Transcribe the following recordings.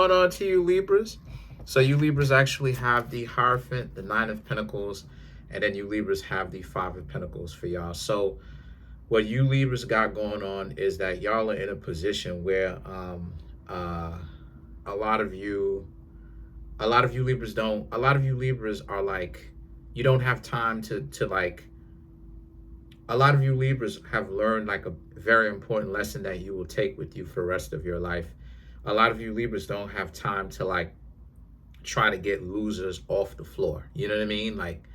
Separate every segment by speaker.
Speaker 1: Going on to you Libras. So you Libras actually have the Hierophant, the Nine of Pentacles, and then you Libras have the Five of Pentacles for y'all. So what you Libras got going on is that y'all are in a position where a lot of you Libras are like, you don't have time to like, a lot of you Libras have learned like a very important lesson that you will take with you for the rest of your life. A lot of you Libras don't have time to like try to get losers off the floor. You know what I mean? Like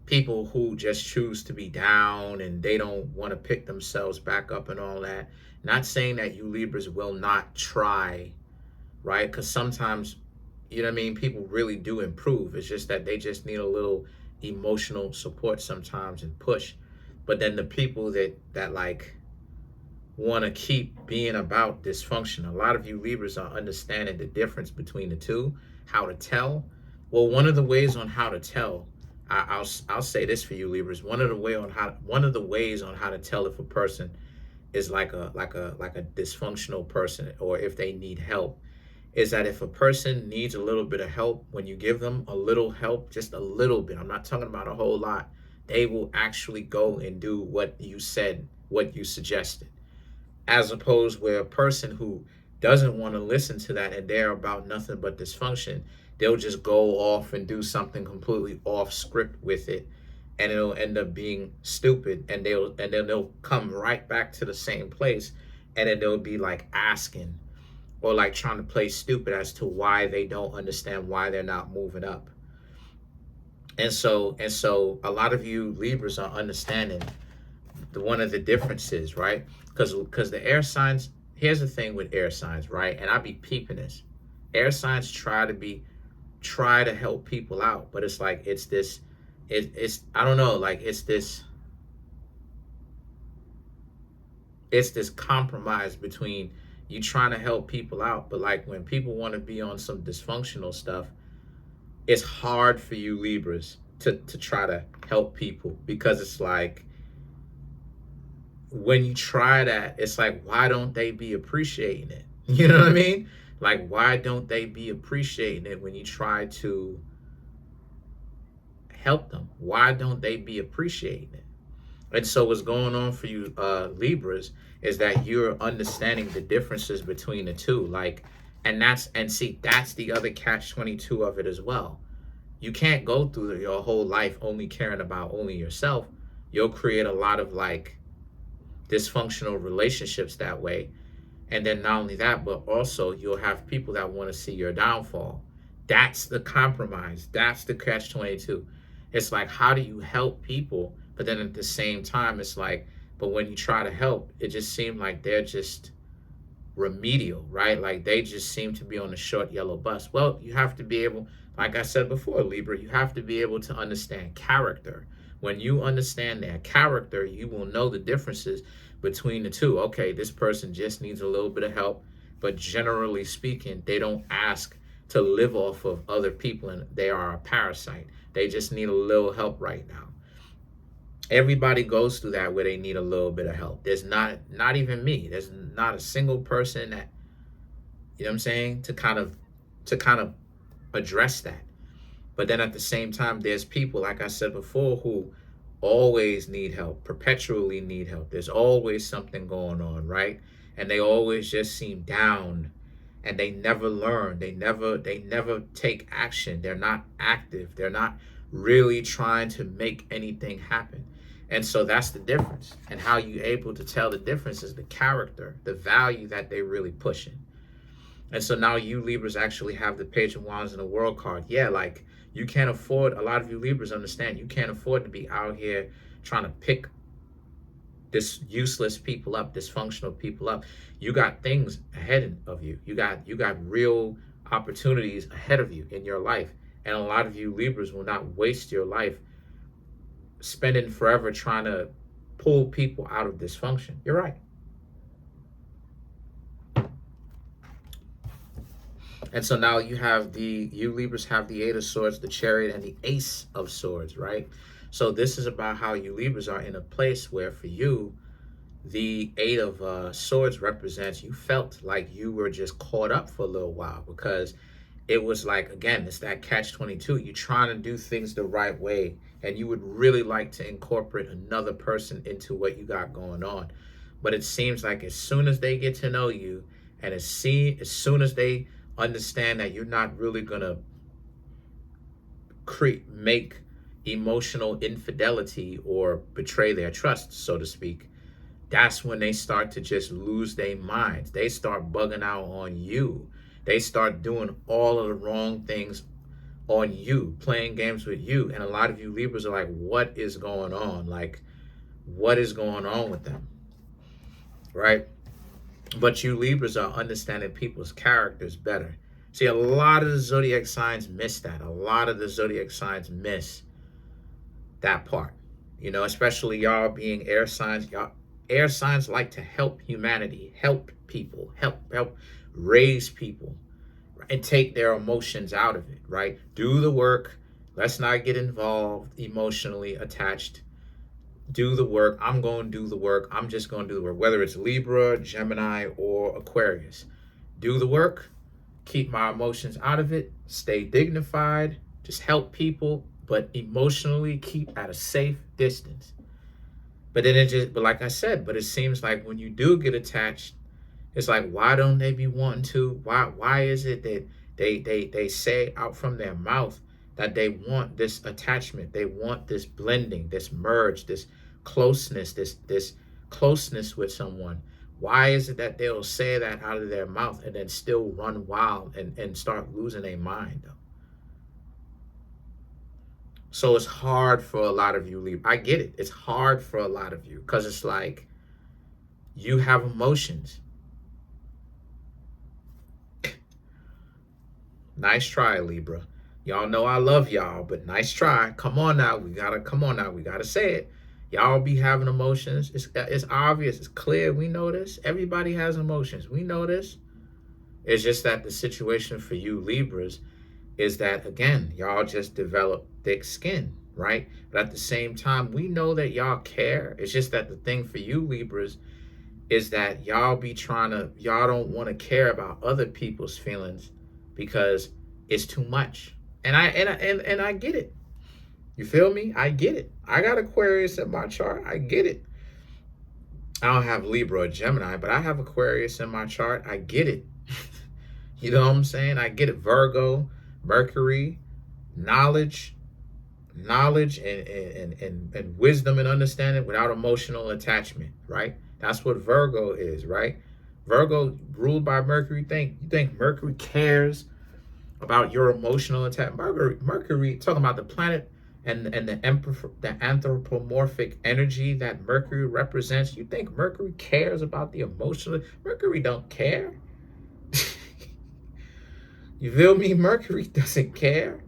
Speaker 1: people who just choose to be down and they don't want to pick themselves back up and all that. Not saying that you Libras will not try, right? Because sometimes, you know what I mean, people really do improve. It's just that they just need a little emotional support sometimes and push. But then the people that like want to keep being about dysfunction, a lot of you Libras are understanding the difference between the two, how to tell. Well, one of the ways on how to tell, I'll say this for you Libras. One of the ways on how to tell if a person is like a dysfunctional person, or if they need help, is that if a person needs a little bit of help, when you give them a little help, just a little bit, I'm not talking about a whole lot, they will actually go and do what you said, what you suggested. As opposed where a person who doesn't want to listen to that and they're about nothing but dysfunction, they'll just go off and do something completely off script with it, and it'll end up being stupid, and then they'll come right back to the same place, and then they'll be like asking or like trying to play stupid as to why they don't understand why they're not moving up. And so a lot of you Libras are understanding one of the differences, right? Because the air signs, here's the thing with air signs, right? And I be peeping this. Air signs try to help people out, but it's like it's I don't know, like it's this compromise between you trying to help people out, but like when people want to be on some dysfunctional stuff, it's hard for you Libras to try to help people, because it's like when you try that, it's like, why don't they be appreciating it? You know what I mean? Like, why don't they be appreciating it when you try to help them? Why don't they be appreciating it? And so what's going on for you Libras is that you're understanding the differences between the two. Like, and see, that's the other catch-22 of it as well. You can't go through your whole life only caring about only yourself. You'll create a lot of like dysfunctional relationships that way. And then not only that, but also you'll have people that want to see your downfall. That's the compromise. That's the catch-22. It's like, how do you help people? But then at the same time, it's like, but when you try to help, it just seems like they're just remedial, right? Like they just seem to be on the short yellow bus. Well, you have to be able, like I said before, Libra, you have to be able to understand character. When you understand their character, you will know the differences between the two. Okay, this person just needs a little bit of help, but generally speaking, they don't ask to live off of other people and they are a parasite. They just need a little help right now. Everybody goes through that where they need a little bit of help. There's not even me. There's not a single person that, you know what I'm saying, to kind of address that. But then at the same time, there's people, like I said before, who always need help, perpetually need help. There's always something going on, right? And they always just seem down, and they never learn. They never take action. They're not active. They're not really trying to make anything happen. And so that's the difference. And how you able to tell the difference is the character, the value that they're really pushing. And so now you Libras actually have the Page of Wands and the World card. Yeah, like you can't afford, a lot of you Libras understand, you can't afford to be out here trying to pick this useless people up, dysfunctional people up. You got things ahead of you. You got real opportunities ahead of you in your life. And a lot of you Libras will not waste your life spending forever trying to pull people out of dysfunction. You're right. And so now you Libras have the Eight of Swords, the Chariot, and the Ace of Swords, right? So this is about how you Libras are in a place where for you, the Eight of Swords represents you felt like you were just caught up for a little while, because it was like, again, it's that catch-22. You're trying to do things the right way, and you would really like to incorporate another person into what you got going on. But it seems like as soon as they get to know you, and as soon as they understand that you're not really gonna make emotional infidelity or betray their trust, so to speak, that's when they start to just lose their minds. They start bugging out on you. They start doing all of the wrong things on you, playing games with you. And a lot of you Libras are like, what is going on? Like, what is going on with them? Right? But you Libras are understanding people's characters better. See, a lot of the zodiac signs miss that. A lot of the zodiac signs miss that part. You know, especially y'all being air signs. Y'all air signs like to help humanity, help people, help raise people, and take their emotions out of it, right? Do the work. Let's not get involved emotionally attached. Do the work. I'm going to do the work. I'm just going to do the work. Whether it's Libra, Gemini, or Aquarius. Do the work. Keep my emotions out of it. Stay dignified. Just help people, but emotionally keep at a safe distance. But then but like I said, but it seems like when you do get attached, it's like, why don't they be wanting to? Why is it that they say out from their mouth that they want this attachment, they want this blending, this merge, this closeness, this closeness with someone? Why is it that they'll say that out of their mouth and then still run wild and start losing their mind, though? So it's hard for a lot of you Libra. I get it. It's hard for a lot of you because it's like you have emotions. Nice try, Libra. Y'all know I love y'all, but nice try. Come on now. We gotta say it. Y'all be having emotions. It's obvious. It's clear. We know this. Everybody has emotions. We know this. It's just that the situation for you Libras is that, again, y'all just develop thick skin, right? But at the same time, we know that y'all care. It's just that the thing for you Libras is that y'all don't want to care about other people's feelings because it's too much. And I get it. You feel me? I get it. I got Aquarius in my chart. I get it. I don't have Libra or Gemini, but I have Aquarius in my chart. I get it. You know what I'm saying? I get it. Virgo, Mercury, knowledge and wisdom and understanding without emotional attachment, right? That's what Virgo is, right? Virgo ruled by Mercury. You think Mercury cares about your emotional attachment? Mercury, talking about the planet and the anthropomorphic energy that Mercury represents. You think Mercury cares about the emotional? Mercury don't care. You feel me? Mercury doesn't care.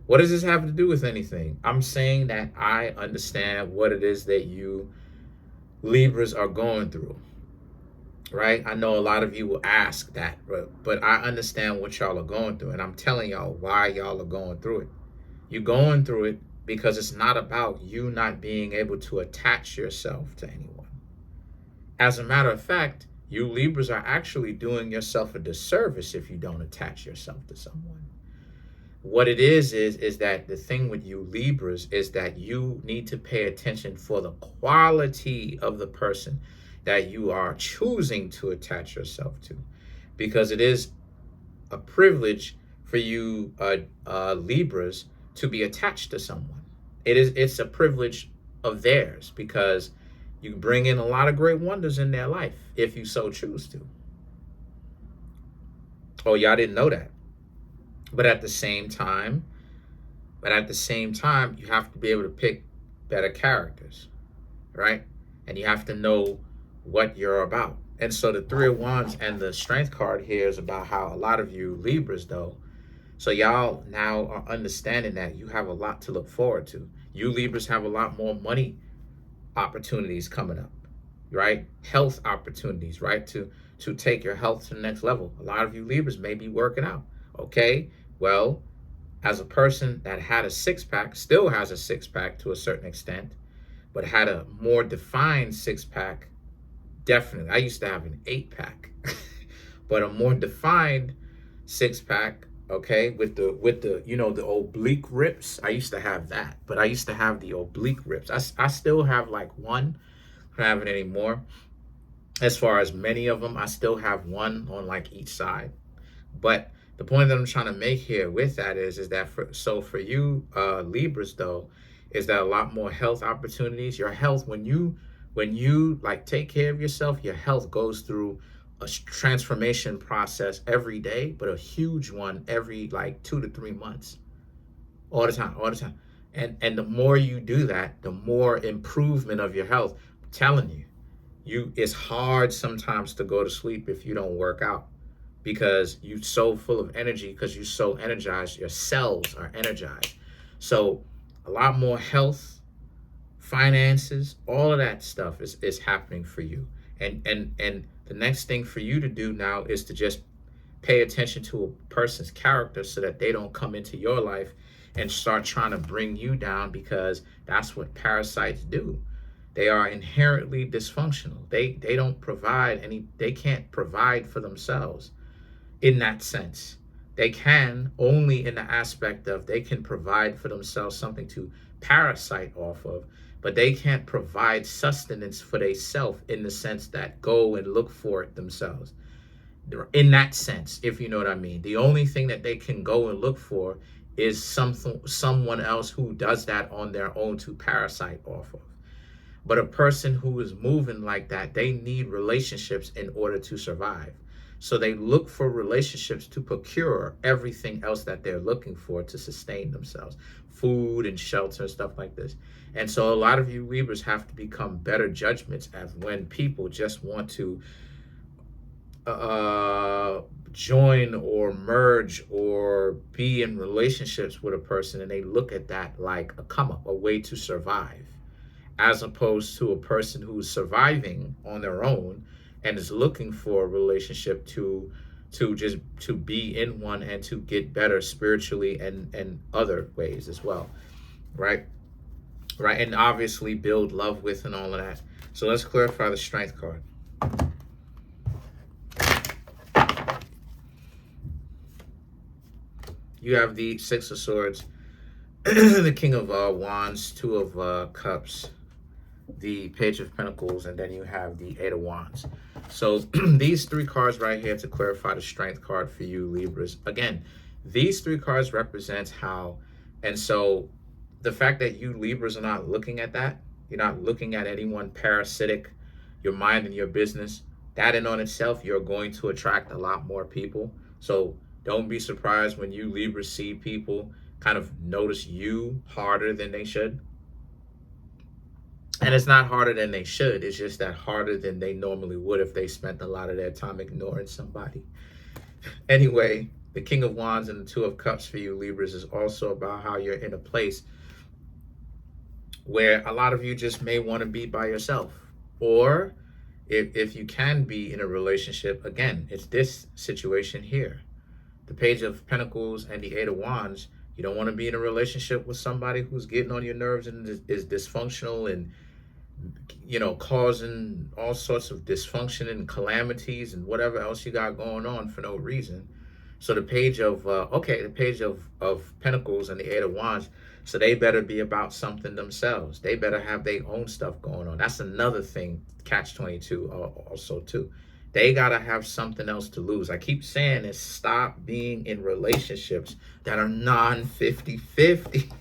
Speaker 1: What does this have to do with anything? I'm saying that I understand what it is that you Libras are going through, right? I know a lot of you will ask that, but I understand what y'all are going through, and I'm telling y'all why y'all are going through it. You're going through it because it's not about you not being able to attach yourself to anyone. As a matter of fact, you Libras are actually doing yourself a disservice if you don't attach yourself to someone. What it is that the thing with you Libras is that you need to pay attention for the quality of the person that you are choosing to attach yourself to, because it is a privilege for you Libras to be attached to someone. It's a privilege of theirs because you bring in a lot of great wonders in their life if you so choose to. Oh, y'all didn't know that. But at the same time, you have to be able to pick better characters, right? And you have to know what you're about. And so the Three of Wands and the Strength card here is about how a lot of you Libras, though, so y'all now are understanding that you have a lot to look forward to. You Libras have a lot more money opportunities coming up, right? Health opportunities, right? To take your health to the next level. A lot of you Libras may be working out. Okay, well, as a person that had a six-pack, still has a six-pack to a certain extent, but had a more defined six-pack Definitely. I used to have an 8-pack, but a more defined 6-pack, okay, with the the oblique rips. I used to have that, but I used to have the oblique rips. I still have like one. I don't have it anymore. As far as many of them, I still have one on like each side. But the point that I'm trying to make here with that is that for you Libras though, is that a lot more health opportunities. Your health, when you like take care of yourself, your health goes through a transformation process every day, but a huge one every like 2 to 3 months, all the time, all the time. And the more you do that, the more improvement of your health. I'm telling you, it's hard sometimes to go to sleep if you don't work out, because you're so full of energy, because you're so energized, your cells are energized. So a lot more health, finances, all of that stuff is happening for you. And the next thing for you to do now is to just pay attention to a person's character, so that they don't come into your life and start trying to bring you down, because that's what parasites do. They are inherently dysfunctional. They don't provide they can't provide for themselves in that sense. They can only in the aspect of they can provide for themselves something to parasite off of, but they can't provide sustenance for themselves in the sense that go and look for it themselves. In that sense, if you know what I mean. The only thing that they can go and look for is someone else who does that on their own to parasite off of. But a person who is moving like that, they need relationships in order to survive. So they look for relationships to procure everything else that they're looking for to sustain themselves, food and shelter and stuff like this. And so a lot of you Libras have to become better judgments as when people just want to join or merge or be in relationships with a person, and they look at that like a come up, a way to survive, as opposed to a person who's surviving on their own and is looking for a relationship to be in one and to get better spiritually and other ways as well, right? And obviously build love with and all of that. So let's clarify the Strength card. You have the Six of Swords, the King of Wands, Two of Cups, the Page of Pentacles, and then you have the Eight of Wands. So these three cards right here to clarify the Strength card for you Libras. Again, these three cards represents how, and so the fact that you Libras are not looking at that, you're not looking at anyone parasitic, your mind and your business, that in on itself, you're going to attract a lot more people. So don't be surprised when you Libras see people kind of notice you harder than they should. And it's not harder than they should. It's just that harder than they normally would if they spent a lot of their time ignoring somebody. Anyway, the King of Wands and the Two of Cups for you Libras is also about how you're in a place where a lot of you just may want to be by yourself. Or if you can be in a relationship, again, it's this situation here. The Page of Pentacles and the Eight of Wands. You don't want to be in a relationship with somebody who's getting on your nerves and is dysfunctional and, causing all sorts of dysfunction and calamities and whatever else you got going on for no reason. So the Page of, the Page of Pentacles and the Eight of Wands, so they better be about something themselves. They better have their own stuff going on. That's another thing, catch-22 also too. They got to have something else to lose. I keep saying is stop being in relationships that are non-50-50.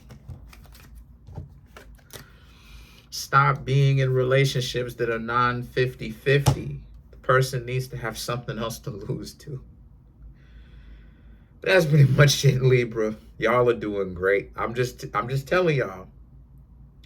Speaker 1: Stop being in relationships that are non-50-50. The person needs to have something else to lose too. But that's pretty much it, Libra. Y'all are doing great. I'm just telling y'all.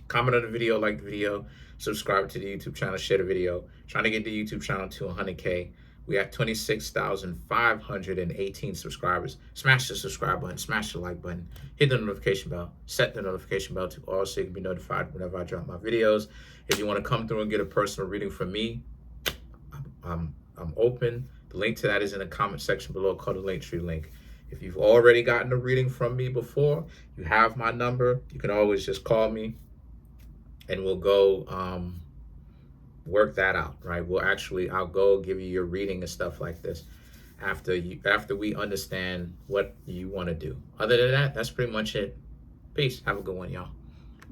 Speaker 1: Comment on the video, like the video, subscribe to the YouTube channel, share the video. Trying to get the YouTube channel to 100K. We have 26,518 subscribers. Smash the subscribe button, smash the like button, hit the notification bell, set the notification bell to all so you can be notified whenever I drop my videos. If you want to come through and get a personal reading from me, I'm open. The link to that is in the comment section below, called the Linktree link. If you've already gotten a reading from me before, you have my number. You can always just call me and we'll go work that out, right? I'll go give you your reading and stuff like this after we understand what you want to do. Other than that, that's pretty much it. Peace. Have a good one, y'all.